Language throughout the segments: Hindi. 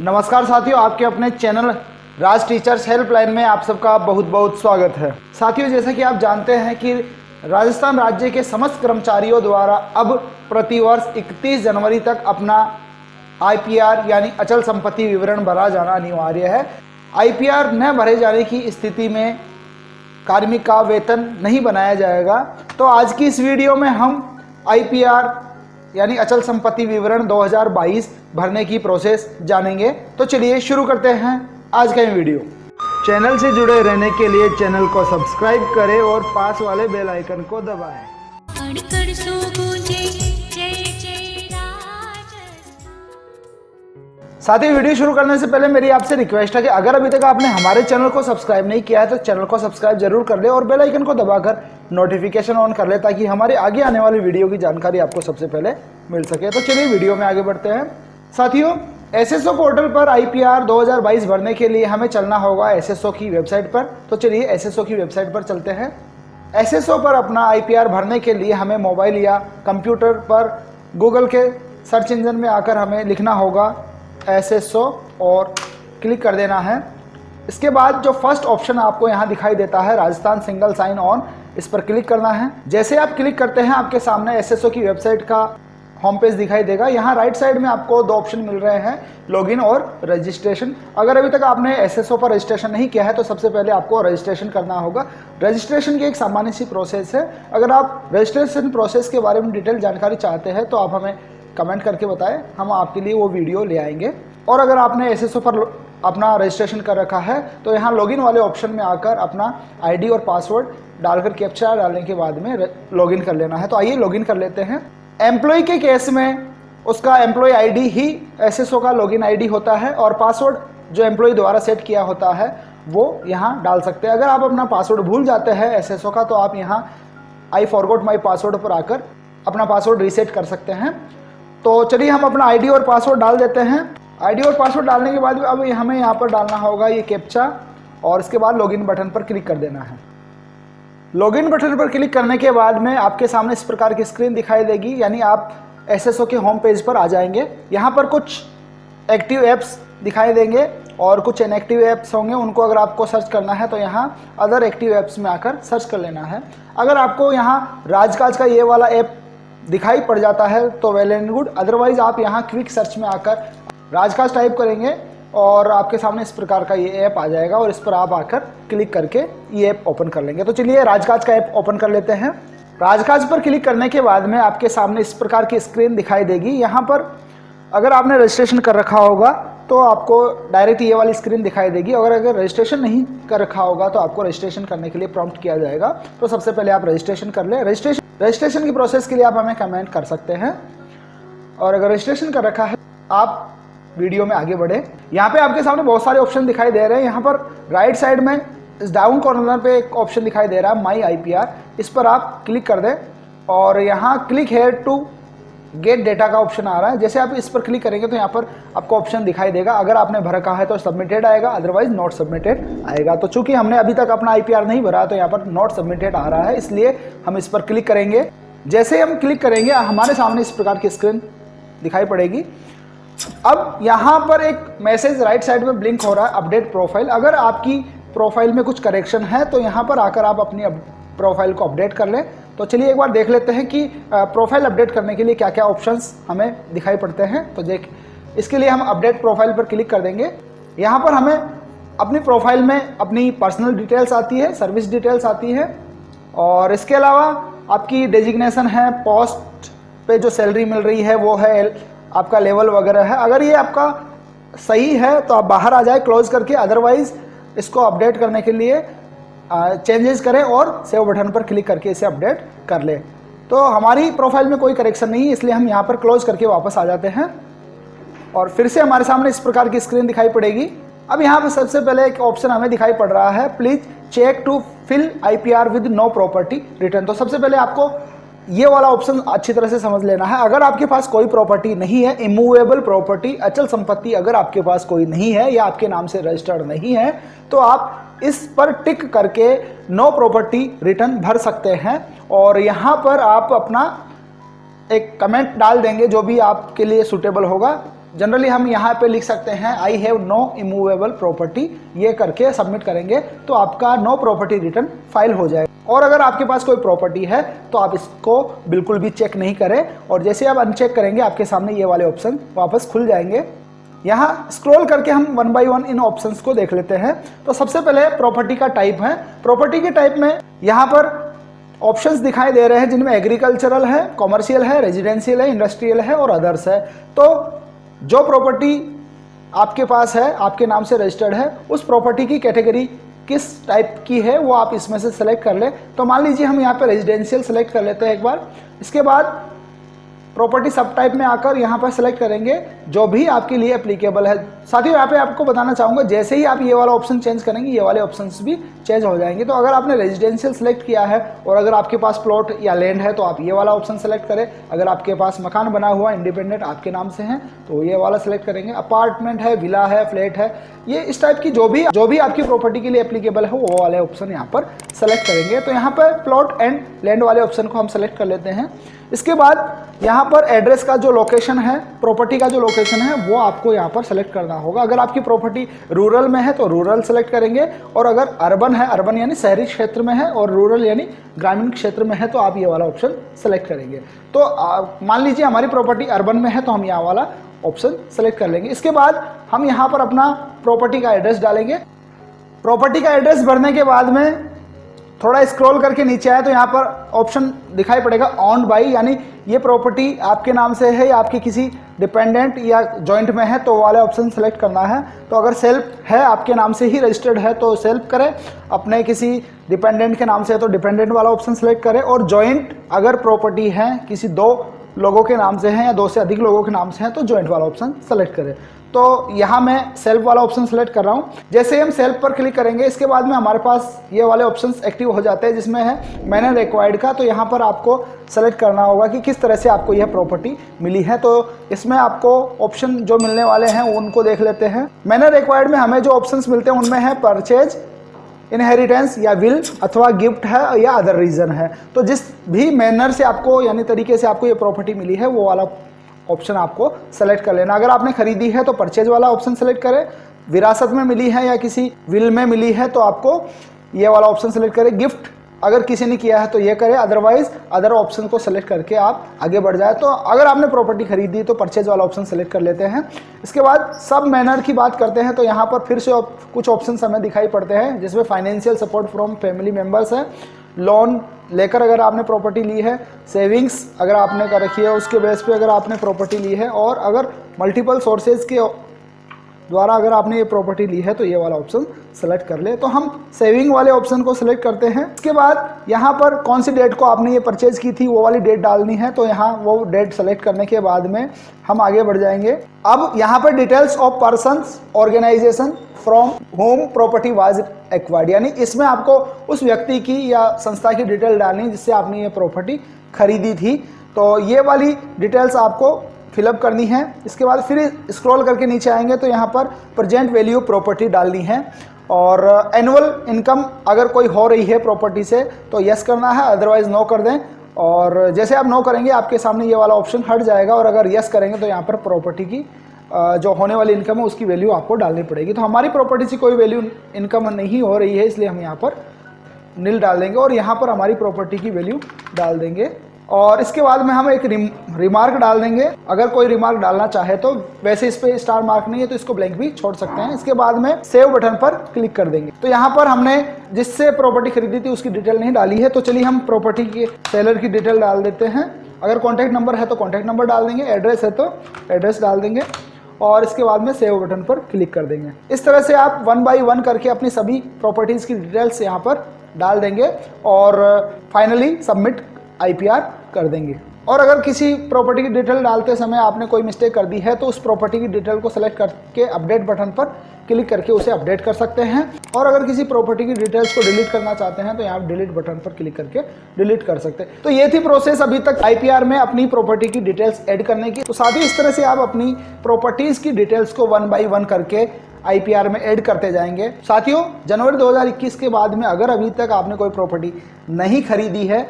नमस्कार साथियों, आपके अपने चैनल राज टीचर्स हेल्पलाइन में आप सबका बहुत बहुत स्वागत है। साथियों, जैसा कि आप जानते हैं कि राजस्थान राज्य के समस्त कर्मचारियों द्वारा अब प्रतिवर्ष 31 जनवरी तक अपना आईपीआर यानी अचल संपत्ति विवरण भरा जाना अनिवार्य है। आईपीआर न भरे जाने की स्थिति में कार्मिक का वेतन नहीं बनाया जाएगा। तो आज की इस वीडियो में हम आईपीआर यानी अचल संपत्ति विवरण 2022 भरने की प्रोसेस जानेंगे। तो चलिए शुरू करते हैं आज का ये वीडियो। चैनल से जुड़े रहने के लिए चैनल को सब्सक्राइब करें और पास वाले बेल आइकन को दबाएं। साथ ही वीडियो शुरू करने से पहले मेरी आपसे रिक्वेस्ट है कि अगर अभी तक आपने हमारे चैनल को सब्सक्राइब नहीं किया है तो चैनल को सब्सक्राइब जरूर कर ले और बेल आइकन को दबाकर नोटिफिकेशन ऑन कर ले ताकि हमारे आगे आने वाली वीडियो की जानकारी आपको सबसे पहले मिल सके। तो चलिए वीडियो में आगे बढ़ते हैं। साथियों, एसएसओ पोर्टल पर आईपीआर 2022 भरने के लिए हमें चलना होगा एसएसओ की वेबसाइट पर। तो चलिए एसएसओ की वेबसाइट पर चलते हैं। एसएसओ पर अपना आईपीआर भरने के लिए हमें मोबाइल या कंप्यूटर पर गूगल के सर्च इंजन में आकर हमें लिखना होगा एसएसओ और क्लिक कर देना है। इसके बाद जो फर्स्ट ऑप्शन आपको यहाँ दिखाई देता है राजस्थान सिंगल साइन ऑन, इस पर क्लिक करना है। जैसे आप क्लिक करते हैं आपके सामने एसएसओ की वेबसाइट का होम पेज दिखाई देगा। यहाँ राइट साइड में आपको दो ऑप्शन मिल रहे हैं, लॉगिन और रजिस्ट्रेशन। अगर अभी तक आपने एसएसओ पर रजिस्ट्रेशन नहीं किया है तो सबसे पहले आपको रजिस्ट्रेशन करना होगा। रजिस्ट्रेशन की एक सामान्य सी प्रोसेस है। अगर आप रजिस्ट्रेशन प्रोसेस के बारे में डिटेल जानकारी चाहते हैं तो आप हमें कमेंट करके बताएं, हम आपके लिए वो वीडियो ले आएंगे। और अगर आपने एसएसओ पर अपना रजिस्ट्रेशन कर रखा है तो यहाँ लॉगिन वाले ऑप्शन में आकर अपना आईडी और पासवर्ड डालकर कैप्चा डालने के बाद में लॉगिन कर लेना है। तो आइए लॉगिन कर लेते हैं। एम्प्लॉय के केस में उसका एम्प्लॉय आईडी ही एसएसओ का लॉगिन आईडी होता है और पासवर्ड जो एम्प्लॉय द्वारा सेट किया होता है वो यहाँ डाल सकते हैं। अगर आप अपना पासवर्ड भूल जाते हैं एसएसओ का तो आप यहाँ आई फॉरगॉट माई पासवर्ड पर आकर अपना पासवर्ड रीसेट कर सकते हैं। तो चलिए हम अपना आईडी और पासवर्ड डाल देते हैं। आईडी और पासवर्ड डालने के बाद अब हमें यहाँ पर डालना होगा ये कैप्चा और इसके बाद लॉगिन बटन पर क्लिक कर देना है। लॉगिन बटन पर क्लिक करने के बाद में आपके सामने इस प्रकार की स्क्रीन दिखाई देगी, यानी आप एसएसओ के होम पेज पर आ जाएंगे। यहाँ पर कुछ एक्टिव ऐप्स दिखाई देंगे और कुछ इनएक्टिव ऐप्स होंगे। उनको अगर आपको सर्च करना है तो यहाँ अदर एक्टिव ऐप्स में आकर सर्च कर लेना है। अगर आपको यहाँ राजकाज का ये वाला ऐप दिखाई पड़ जाता है तो वेल एंड गुड, अदरवाइज आप यहाँ क्विक सर्च में आकर राजकाज टाइप करेंगे और आपके सामने इस प्रकार का ये ऐप आ जाएगा और इस पर आप आकर क्लिक करके ये ऐप ओपन कर लेंगे। तो चलिए राजकाज का ऐप ओपन कर लेते हैं। राजकाज पर क्लिक करने के बाद में आपके सामने इस प्रकार की स्क्रीन दिखाई देगी। यहाँ पर अगर आपने रजिस्ट्रेशन कर रखा होगा तो आपको डायरेक्ट ये वाली स्क्रीन दिखाई देगी। अगर रजिस्ट्रेशन नहीं कर रखा होगा तो आपको रजिस्ट्रेशन करने के लिए प्रॉम्प्ट किया जाएगा। तो सबसे पहले आप रजिस्ट्रेशन कर लें। रजिस्ट्रेशन की प्रोसेस के लिए आप हमें कमेंट कर सकते हैं और अगर रजिस्ट्रेशन कर रखा है आप वीडियो में आगे बढ़े। यहाँ पे आपके सामने बहुत सारे ऑप्शन दिखाई दे रहे हैं। यहाँ पर राइट साइड में इस डाउन कॉर्नर पे एक ऑप्शन दिखाई दे रहा है माई आईपीआर, इस पर आप क्लिक कर दें और यहाँ click here to get data का ऑप्शन आ रहा है। जैसे आप इस पर क्लिक करेंगे तो यहाँ पर आपको ऑप्शन दिखाई देगा। अगर आपने भर रखा है तो सबमिटेड आएगा, अदरवाइज नॉट सबमिटेड आएगा। तो चूंकि हमने अभी तक अपना आईपीआर नहीं भरा तो यहाँ पर नॉट सबमिटेड आ रहा है, इसलिए हम इस पर क्लिक करेंगे। जैसे हम क्लिक करेंगे हमारे सामने इस प्रकार की स्क्रीन दिखाई पड़ेगी। अब यहाँ पर एक मैसेज राइट साइड में ब्लिंक हो रहा है, अपडेट प्रोफाइल। अगर आपकी प्रोफाइल में कुछ करेक्शन है तो यहाँ पर आकर आप अपनी प्रोफाइल को अपडेट कर लें। तो चलिए एक बार देख लेते हैं कि प्रोफाइल अपडेट करने के लिए क्या क्या ऑप्शंस हमें दिखाई पड़ते हैं। तो इसके लिए हम अपडेट प्रोफाइल पर क्लिक कर देंगे। यहाँ पर हमें अपनी प्रोफाइल में अपनी पर्सनल डिटेल्स आती है, सर्विस डिटेल्स आती है और इसके अलावा आपकी डेजिग्नेशन है, पोस्ट पे जो सैलरी मिल रही है वो है, आपका लेवल वगैरह है। अगर ये आपका सही है तो आप बाहर आ जाए क्लोज करके, अदरवाइज इसको अपडेट करने के लिए चेंजेस करें और सेव बटन पर क्लिक करके इसे अपडेट कर लें। तो हमारी प्रोफाइल में कोई करेक्शन नहीं है, इसलिए हम यहाँ पर क्लोज करके वापस आ जाते हैं और फिर से हमारे सामने इस प्रकार की स्क्रीन दिखाई पड़ेगी। अब यहाँ पर सबसे पहले एक ऑप्शन हमें दिखाई पड़ रहा है, please check to fill IPR with no property return. तो सबसे पहले आपको ये वाला ऑप्शन अच्छी तरह से समझ लेना है। अगर आपके पास कोई प्रॉपर्टी नहीं है, इमूवेबल प्रॉपर्टी, अचल संपत्ति अगर आपके पास कोई नहीं है या आपके नाम से रजिस्टर्ड नहीं है तो आप इस पर टिक करके नो प्रॉपर्टी रिटर्न भर सकते हैं और यहाँ पर आप अपना एक कमेंट डाल देंगे जो भी आपके लिए सूटेबल होगा। जनरली हम यहाँ पे लिख सकते हैं I have no immovable property, ये करके सबमिट करेंगे तो आपका नो प्रॉपर्टी रिटर्न फाइल हो जाएगा। और अगर आपके पास कोई प्रॉपर्टी है तो आप इसको बिल्कुल भी चेक नहीं करें, और जैसे आप अनचेक करेंगे आपके सामने ये वाले ऑप्शन वापस खुल जाएंगे। यहाँ स्क्रॉल करके हम one by one in options को देख लेते हैं। तो सबसे पहले प्रॉपर्टी का टाइप है। प्रॉपर्टी के टाइप में यहाँ पर ऑप्शंस दिखाई दे रहे हैं जिनमें एग्रीकल्चरल है, कॉमर्शियल है, रेजिडेंशियल है, इंडस्ट्रियल है और अदर्स है। तो जो प्रॉपर्टी आपके पास है, आपके नाम से रजिस्टर्ड है, उस प्रॉपर्टी की कैटेगरी किस टाइप की है वो आप इसमें से सेलेक्ट कर लें। तो मान लीजिए हम यहाँ पे रेजिडेंशियल सेलेक्ट कर लेते हैं एक बार। इसके बाद प्रॉपर्टी सब टाइप में आकर यहाँ पर सेलेक्ट करेंगे जो भी आपके लिए एप्लीकेबल है। साथियों यहाँ पे आपको बताना चाहूँगा, जैसे ही आप ये वाला ऑप्शन चेंज करेंगे ये वाले ऑप्शंस भी चेंज हो जाएंगे। तो अगर आपने रेजिडेंशियल सेलेक्ट किया है और अगर आपके पास प्लॉट या लैंड है तो आप ये वाला ऑप्शन सेलेक्ट करें। अगर आपके पास मकान बना हुआ इंडिपेंडेंट आपके नाम से है तो ये वाला सेलेक्ट करेंगे। अपार्टमेंट है, विला है, फ्लैट है, ये इस टाइप की जो भी आपकी प्रॉपर्टी के लिए एप्लीकेबल है वो वाले ऑप्शन यहाँ पर सेलेक्ट करेंगे। तो यहाँ पर प्लॉट एंड लैंड वाले ऑप्शन को हम सेलेक्ट कर लेते हैं। इसके बाद यहाँ पर एड्रेस का जो लोकेशन है, प्रॉपर्टी का जो लोकेशन है वो आपको यहाँ पर सेलेक्ट करना होगा। अगर आपकी प्रॉपर्टी रूरल में है तो रूरल सेलेक्ट करेंगे, और अगर अर्बन है, अर्बन यानी शहरी क्षेत्र में है, और रूरल यानी ग्रामीण क्षेत्र में है तो आप ये वाला ऑप्शन सेलेक्ट करेंगे। तो मान लीजिए हमारी प्रॉपर्टी अर्बन में है तो हम यहाँ वाला ऑप्शन सेलेक्ट कर लेंगे। इसके बाद हम यहाँ पर अपना प्रॉपर्टी का एड्रेस डालेंगे। प्रॉपर्टी का एड्रेस भरने के बाद में थोड़ा स्क्रॉल करके नीचे आए तो यहाँ पर ऑप्शन दिखाई पड़ेगा ऑन बाई, यानी ये प्रॉपर्टी आपके नाम से है या आपके किसी डिपेंडेंट या जॉइंट में है तो वाले ऑप्शन सेलेक्ट करना है। तो अगर सेल्फ है, आपके नाम से ही रजिस्टर्ड है तो सेल्फ करें, अपने किसी डिपेंडेंट के नाम से है तो डिपेंडेंट वाला ऑप्शन सेलेक्ट करें, और जॉइंट अगर प्रॉपर्टी है किसी 2 लोगों के नाम से हैं या 2 से अधिक लोगों के नाम से हैं तो जॉइंट वाला ऑप्शन सेलेक्ट करें। तो यहाँ मैं सेल्फ वाला ऑप्शन सेलेक्ट कर रहा हूँ। जैसे हम सेल्फ पर क्लिक करेंगे इसके बाद में हमारे पास ये वाले ऑप्शंस एक्टिव हो जाते हैं जिसमें है मैंने रिक्वायर्ड का। तो यहाँ पर आपको सेलेक्ट करना होगा कि किस तरह से आपको यह प्रॉपर्टी मिली है। तो इसमें आपको ऑप्शन जो मिलने वाले हैं उनको देख लेते हैं। मैंने रिक्वायर्ड में हमें जो ऑप्शंस मिलते हैं उनमें है परचेज, इनहेरिटेंस या विल अथवा गिफ्ट है या अदर रीजन है। तो जिस भी मैनर से आपको यानी तरीके से आपको ये प्रॉपर्टी मिली है वो वाला ऑप्शन आपको सेलेक्ट कर लेना। अगर आपने खरीदी है तो परचेज वाला ऑप्शन सेलेक्ट करें, विरासत में मिली है या किसी विल में मिली है तो आपको ये वाला ऑप्शन सेलेक्ट करें, गिफ्ट अगर किसी ने किया है तो ये करें, अदरवाइज अदर ऑप्शन को सेलेक्ट करके आप आगे बढ़ जाए। तो अगर आपने प्रॉपर्टी खरीदी तो परचेज वाला ऑप्शन सेलेक्ट कर लेते हैं। इसके बाद सब मैनर की बात करते हैं तो यहाँ पर फिर से कुछ ऑप्शन हमें दिखाई पड़ते हैं जिसमें financial support from family members है, लोन लेकर अगर आपने प्रॉपर्टी ली है, सेविंग्स अगर आपने कर रखी है उसके बेस पे अगर आपने प्रॉपर्टी ली है, और अगर मल्टीपल सोर्सेज के द्वारा अगर आपने ये प्रॉपर्टी ली है तो ये वाला ऑप्शन सेलेक्ट कर ले। तो हम सेविंग वाले ऑप्शन को सिलेक्ट करते हैं। इसके बाद यहाँ पर कौन सी डेट को आपने ये परचेज की थी वो वाली डेट डालनी है, तो यहाँ वो डेट सेलेक्ट करने के बाद में हम आगे बढ़ जाएंगे। अब यहाँ पर details of persons organisation from home property was acquired, यानी इसमें आपको उस व्यक्ति की या संस्था की डिटेल डालनी जिससे आपने ये प्रॉपर्टी खरीदी थी। तो ये वाली डिटेल्स आपको फिलअप करनी है। इसके बाद फिर स्क्रॉल करके नीचे आएंगे तो यहाँ पर प्रेजेंट वैल्यू प्रॉपर्टी डालनी है, और एनुअल इनकम अगर कोई हो रही है प्रॉपर्टी से तो यस करना है, अदरवाइज नो कर दें। और जैसे आप नो करेंगे आपके सामने ये वाला ऑप्शन हट जाएगा, और अगर यस करेंगे तो यहाँ पर प्रॉपर्टी की जो होने वाली इनकम है उसकी वैल्यू आपको डालनी पड़ेगी। तो हमारी प्रॉपर्टी से कोई वैल्यू इनकम नहीं हो रही है इसलिए हम यहाँ पर नील डाल देंगे और यहाँ पर हमारी प्रॉपर्टी की वैल्यू डाल देंगे। और इसके बाद में हम एक रिमार्क डाल देंगे, अगर कोई रिमार्क डालना चाहे तो। वैसे इस पे स्टार मार्क नहीं है तो इसको ब्लैंक भी छोड़ सकते हैं। इसके बाद में सेव बटन पर क्लिक कर देंगे। तो यहाँ पर हमने जिससे प्रॉपर्टी खरीदी थी उसकी डिटेल नहीं डाली है, तो चलिए हम प्रॉपर्टी के सेलर की डिटेल डाल देते हैं। अगर कॉन्टैक्ट नंबर है तो कॉन्टैक्ट नंबर डाल देंगे, एड्रेस है तो एड्रेस डाल देंगे, और इसके बाद में सेव बटन पर क्लिक कर देंगे। इस तरह से आप 1 बाय 1 करके अपनी सभी प्रॉपर्टीज़ की डिटेल्स यहाँ पर डाल देंगे और फाइनली सबमिट IPR कर देंगे। और अगर किसी प्रॉपर्टी की डिटेल डालते समय आपने कोई मिस्टेक कर दी है तो उस प्रॉपर्टी की डिटेल को सेलेक्ट करके अपडेट बटन पर क्लिक करके उसे अपडेट कर सकते हैं। और अगर किसी प्रॉपर्टी की डिटेल्स को डिलीट करना चाहते हैं तो यहाँ डिलीट बटन पर क्लिक करके डिलीट कर सकते हैं। तो ये थी प्रोसेस अभी तक IPR में अपनी प्रॉपर्टी की डिटेल्स ऐड करने की। तो साथ ही इस तरह से आप अपनी प्रॉपर्टीज़ की डिटेल्स को 1 बाय 1 करके IPR में ऐड करते जाएंगे। साथियों, जनवरी 2021 के बाद में अगर अभी तक आपने कोई प्रॉपर्टी नहीं खरीदी है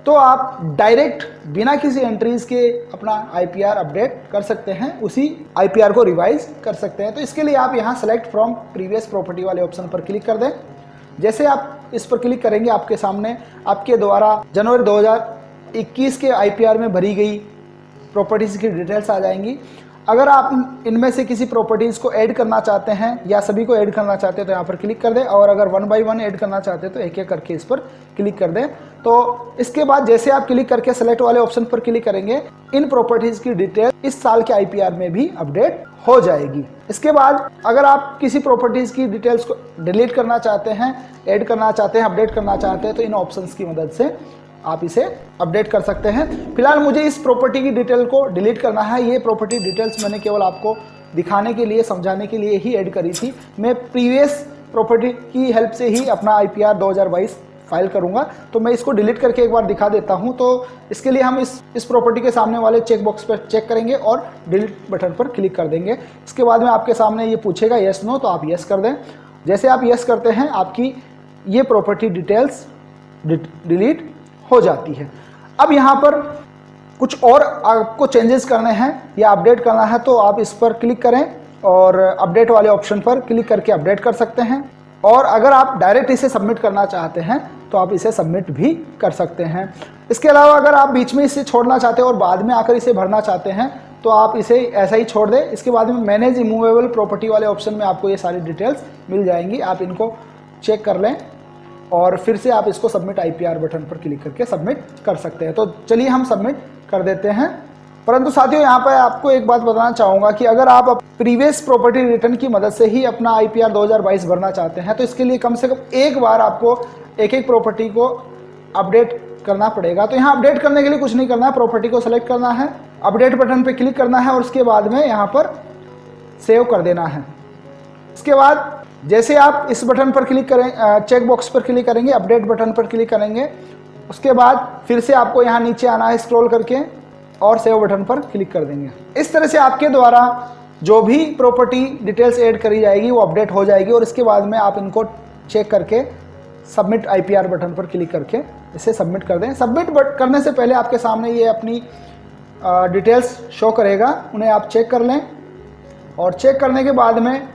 तो आप डायरेक्ट बिना किसी एंट्रीज के अपना IPR अपडेट कर सकते हैं, उसी IPR को रिवाइज कर सकते हैं। तो इसके लिए आप यहाँ सेलेक्ट फ्रॉम प्रीवियस प्रॉपर्टी वाले ऑप्शन पर क्लिक कर दें। जैसे आप इस पर क्लिक करेंगे आपके सामने आपके द्वारा जनवरी 2021 के IPR में भरी गई प्रॉपर्टीज़ की डिटेल्स आ जाएंगी। अगर आप इनमें से किसी प्रॉपर्टीज़ को ऐड करना चाहते हैं या सभी को ऐड करना चाहते हैं तो यहाँ पर क्लिक कर दें, और अगर 1 बाय 1 ऐड करना चाहते हैं तो एक एक करके इस पर क्लिक कर दें। तो इसके बाद जैसे आप क्लिक करके सेलेक्ट वाले ऑप्शन पर क्लिक करेंगे, इन प्रॉपर्टीज़ की डिटेल इस साल के IPR में भी अपडेट हो जाएगी। इसके बाद अगर आप किसी प्रॉपर्टीज़ की डिटेल्स को डिलीट करना चाहते हैं, ऐड करना चाहते हैं, अपडेट करना चाहते हैं तो इन ऑप्शंस की मदद से आप इसे अपडेट कर सकते हैं। फिलहाल मुझे इस प्रॉपर्टी की डिटेल को डिलीट करना है। ये प्रॉपर्टी डिटेल्स मैंने केवल आपको दिखाने के लिए, समझाने के लिए ही ऐड करी थी। मैं प्रीवियस प्रॉपर्टी की हेल्प से ही अपना IPR 2022 फाइल करूंगा, तो मैं इसको डिलीट करके एक बार दिखा देता हूं। तो इसके लिए हम इस प्रॉपर्टी के सामने वाले चेक बॉक्स पर चेक करेंगे और डिलीट बटन पर क्लिक कर देंगे। इसके बाद में आपके सामने ये पूछेगा यस नो, तो आप यस कर दें। जैसे आप यस करते हैं आपकी ये प्रॉपर्टी डिटेल्स डिलीट हो जाती है। अब यहाँ पर कुछ और आपको चेंजेस करने हैं या अपडेट करना है तो आप इस पर क्लिक करें और अपडेट वाले ऑप्शन पर क्लिक करके अपडेट कर सकते हैं। और अगर आप डायरेक्ट इसे सबमिट करना चाहते हैं तो आप इसे सबमिट भी कर सकते हैं। इसके अलावा अगर आप बीच में इसे छोड़ना चाहते हैं और बाद में आकर इसे भरना चाहते हैं तो आप इसे ऐसा ही छोड़ दें। इसके बाद में मैनेज इमूवेबल प्रॉपर्टी वाले ऑप्शन में आपको ये सारी डिटेल्स मिल जाएंगी, आप इनको चेक कर लें और फिर से आप इसको सबमिट IPR बटन पर क्लिक करके सबमिट कर सकते हैं। तो चलिए हम सबमिट कर देते हैं। परंतु साथियों यहाँ पर आपको एक बात बताना चाहूँगा कि अगर आप प्रीवियस प्रॉपर्टी रिटर्न की मदद से ही अपना IPR 2022 भरना चाहते हैं तो इसके लिए कम से कम एक बार आपको एक एक प्रॉपर्टी को अपडेट करना पड़ेगा। तो यहाँ अपडेट करने के लिए कुछ नहीं करना है, प्रॉपर्टी को सेलेक्ट करना है, अपडेट बटन पर क्लिक करना है और उसके बाद में यहाँ पर सेव कर देना है। इसके बाद जैसे आप इस बटन पर क्लिक करें, चेक बॉक्स पर क्लिक करेंगे, अपडेट बटन पर क्लिक करेंगे, उसके बाद फिर से आपको यहाँ नीचे आना है स्क्रॉल करके और सेव बटन पर क्लिक कर देंगे। इस तरह से आपके द्वारा जो भी प्रॉपर्टी डिटेल्स ऐड करी जाएगी वो अपडेट हो जाएगी और इसके बाद में आप इनको चेक करके सबमिट IPR बटन पर क्लिक करके इसे सबमिट कर दें। सबमिट करने से पहले आपके सामने ये अपनी डिटेल्स शो करेगा, उन्हें आप चेक कर लें और चेक करने के बाद में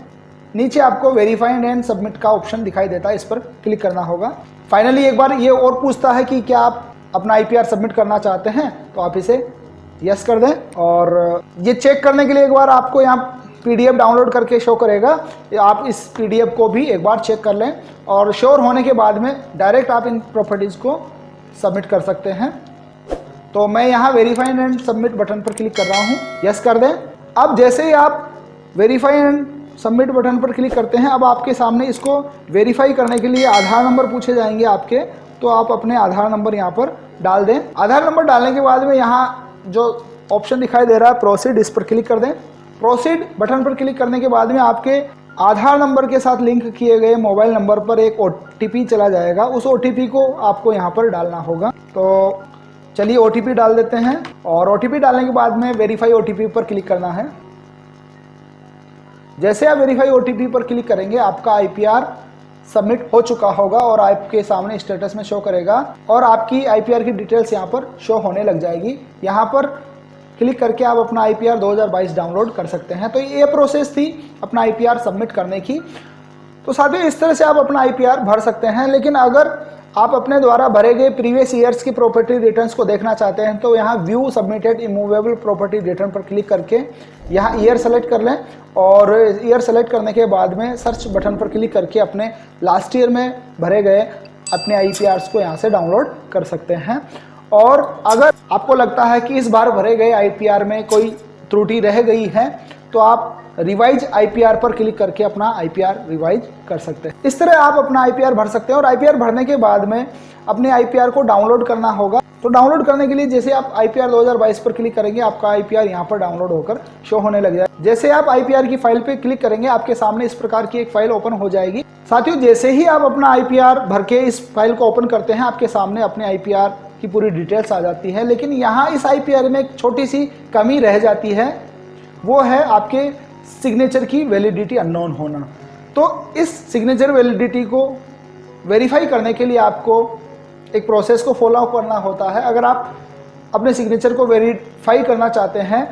नीचे आपको वेरीफाइड एंड सबमिट का ऑप्शन दिखाई देता है, इस पर क्लिक करना होगा। फाइनली एक बार ये और पूछता है कि क्या आप अपना IPR सबमिट करना चाहते हैं, तो आप इसे यस कर दें। और ये चेक करने के लिए एक बार आपको यहाँ PDF डाउनलोड करके शो करेगा, आप इस PDF को भी एक बार चेक कर लें और श्योर होने के बाद में डायरेक्ट आप इन प्रॉपर्टीज़ को सबमिट कर सकते हैं। तो मैं यहाँ वेरीफाइड एंड सबमिट बटन पर क्लिक कर रहा हूँ, यस कर दें। अब जैसे ही आप वेरीफाई एंड सबमिट बटन पर क्लिक करते हैं, अब आपके सामने इसको वेरीफाई करने के लिए आधार नंबर पूछे जाएंगे आपके, तो आप अपने आधार नंबर यहाँ पर डाल दें। आधार नंबर डालने के बाद में यहाँ जो ऑप्शन दिखाई दे रहा है प्रोसीड, इस पर क्लिक कर दें। प्रोसीड बटन पर क्लिक करने के बाद में आपके आधार नंबर के साथ लिंक किए गए मोबाइल नंबर पर एक OTP चला जाएगा, उस OTP को आपको यहाँ पर डालना होगा। तो चलिए OTP डाल देते हैं और OTP डालने के बाद में वेरीफाई OTP पर क्लिक करना है। जैसे आप वेरीफाई OTP पर क्लिक करेंगे आपका IPR सबमिट हो चुका होगा और आपके सामने स्टेटस में शो करेगा और आपकी IPR की डिटेल्स यहाँ पर शो होने लग जाएगी। यहाँ पर क्लिक करके आप अपना IPR 2022 डाउनलोड कर सकते हैं। तो ये प्रोसेस थी अपना IPR सबमिट करने की। तो साथियों इस तरह से आप अपना IPR भर सकते हैं। लेकिन अगर आप अपने द्वारा भरे गए प्रीवियस ईयर्स की प्रॉपर्टी रिटर्न्स को देखना चाहते हैं तो यहाँ view submitted immovable property return पर क्लिक करके यहाँ ईयर सेलेक्ट कर लें और ईयर सेलेक्ट करने के बाद में सर्च बटन पर क्लिक करके अपने लास्ट ईयर में भरे गए अपने IPRs को यहाँ से डाउनलोड कर सकते हैं। और अगर आपको लगता है कि इस बार भरे गए IPR में कोई त्रुटि रह गई है तो आप रिवाइज IPR पर क्लिक करके अपना IPR रिवाइज कर सकते हैं। इस तरह आप अपना IPR भर सकते हैं और IPR भरने के बाद में अपने IPR को डाउनलोड करना होगा। तो डाउनलोड करने के लिए जैसे आप IPR 2022 पर क्लिक करेंगे आपका IPR यहाँ पर डाउनलोड होकर शो होने लग जाएगा। जैसे आप IPR की फाइल पे क्लिक करेंगे आपके सामने इस प्रकार की एक फाइल ओपन हो जाएगी। साथियों जैसे ही आप अपना IPR भर के इस फाइल को ओपन करते हैं आपके सामने अपने IPR की पूरी डिटेल्स आ जाती है। लेकिन यहाँ इस IPR में एक छोटी सी कमी रह जाती है, वो है आपके सिग्नेचर की वैलिडिटी अननोन होना। तो इस सिग्नेचर वैलिडिटी को वेरीफाई करने के लिए आपको एक प्रोसेस को फॉलो करना होता है। अगर आप अपने सिग्नेचर को वेरीफाई करना चाहते हैं,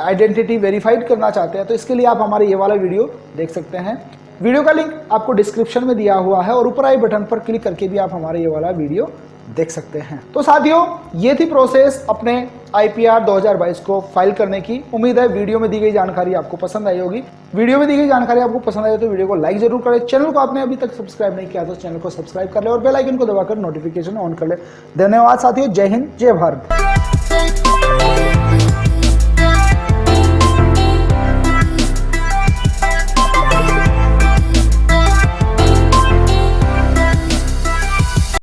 आइडेंटिटी वेरीफाइड करना चाहते हैं, तो इसके लिए आप हमारे ये वाला वीडियो देख सकते हैं। वीडियो का लिंक आपको डिस्क्रिप्शन में दिया हुआ है और ऊपर आई बटन पर क्लिक करके भी आप हमारे ये वाला वीडियो देख सकते हैं। तो साथियों, ये थी प्रोसेस अपने IPR 2022 को फाइल करने की। उम्मीद है वीडियो में दी गई जानकारी आपको पसंद आई होगी। वीडियो में दी गई जानकारी आपको पसंद आई तो वीडियो को लाइक जरूर करें। चैनल को आपने अभी तक सब्सक्राइब नहीं किया तो चैनल को सब्सक्राइब कर ले और बेल आइकन को दबाकर नोटिफिकेशन ऑन कर ले। धन्यवाद साथियों। जय हिंद, जय भारत।